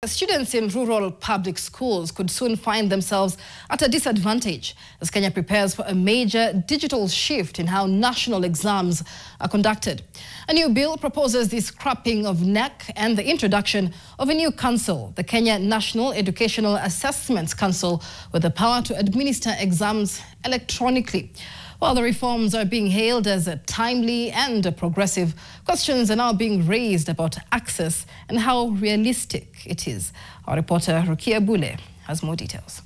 Students in rural public schools could soon find themselves at a disadvantage as Kenya prepares for a major digital shift in how national exams are conducted. A new bill proposes the scrapping of NEC and the introduction of a new council, the Kenya National Educational Assessments Council, with the power to administer exams electronically. While the reforms are being hailed as timely and progressive, questions are now being raised about access and how realistic it is. Our reporter Rukia Bule has more details.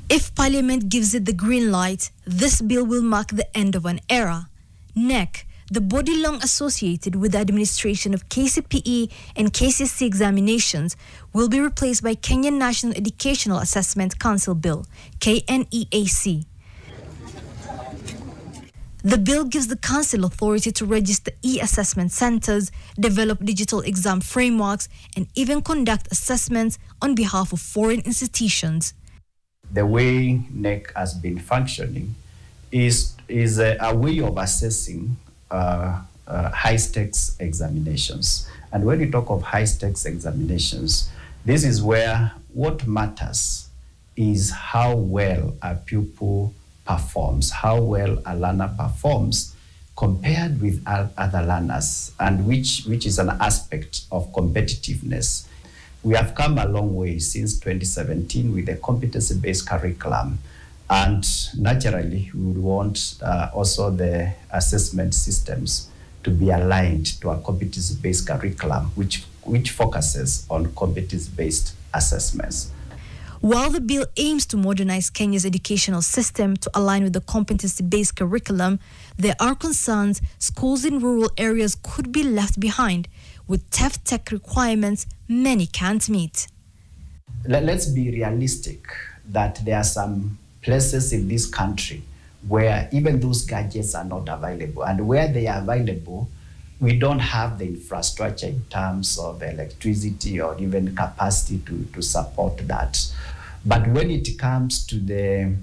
If Parliament gives it the green light, this bill will mark the end of an era. NEC, the body long associated with the administration of KCPE and KCSE examinations, will be replaced by Kenya National Educational Assessment Council Bill, KNEAC. The bill gives the council authority to register e-assessment centers, develop digital exam frameworks, and even conduct assessments on behalf of foreign institutions. The way NEC has been functioning is a way of assessing high-stakes examinations. And when you talk of high-stakes examinations, this is where what matters is how well a pupil performs, how well a learner performs compared with other learners, and which is an aspect of competitiveness. We have come a long way since 2017 with a competency-based curriculum. And naturally, we would want also the assessment systems to be aligned to a competency-based curriculum, which focuses on competency-based assessments. While the bill aims to modernize Kenya's educational system to align with the competency-based curriculum, there are concerns schools in rural areas could be left behind with tough tech requirements many can't meet. Let's be realistic that there are some places in this country where even those gadgets are not available, and where they are available, we don't have the infrastructure in terms of electricity or even capacity to support that. But when it comes to the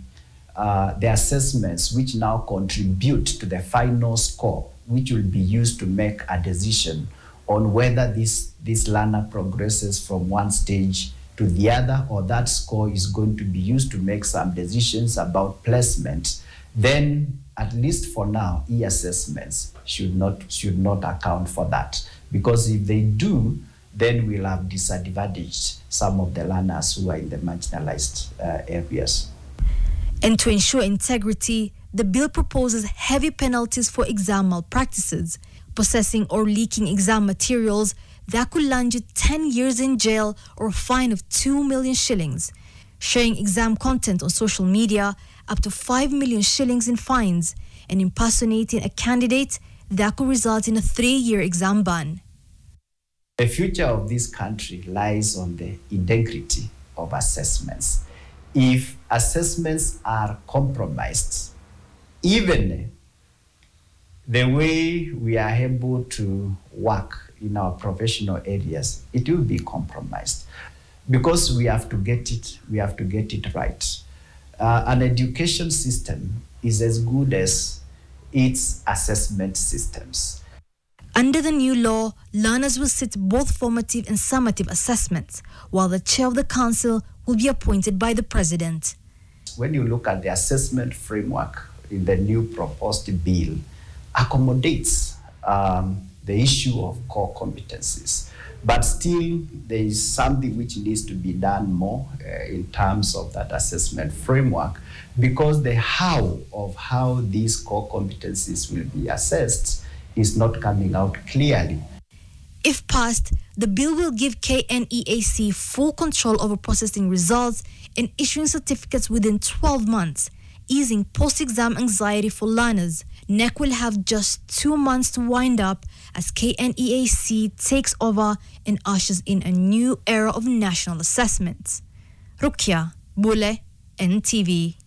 assessments which now contribute to the final score, which will be used to make a decision on whether this learner progresses from one stage to the other, or that score is going to be used to make some decisions about placement, then at least for now, e-assessments should not account for that. Because if they do, then we'll have disadvantaged some of the learners who are in the marginalized areas. And to ensure integrity, the bill proposes heavy penalties for exam malpractices, possessing or leaking exam materials that could land you 10 years in jail or a fine of 2 million shillings. Sharing exam content on social media, up to 5 million shillings in fines, and impersonating a candidate that could result in a 3-year exam ban. The future of this country lies on the integrity of assessments. If assessments are compromised, even the way we are able to work in our professional areas, it will be compromised, because we have to get it right. An education system is as good as its assessment systems. Under the new law, learners will sit both formative and summative assessments, while the chair of the council will be appointed by the president. When you look at the assessment framework in the new proposed bill, accommodates the issue of core competencies. But still, there is something which needs to be done more in terms of that assessment framework, because the how of how these core competencies will be assessed is not coming out clearly. If passed, the bill will give KNEAC full control over processing results and issuing certificates within 12 months, easing post-exam anxiety for learners. NEC will have just 2 months to wind up as KNEAC takes over and ushers in a new era of national assessments. Rukia Bule, NTV.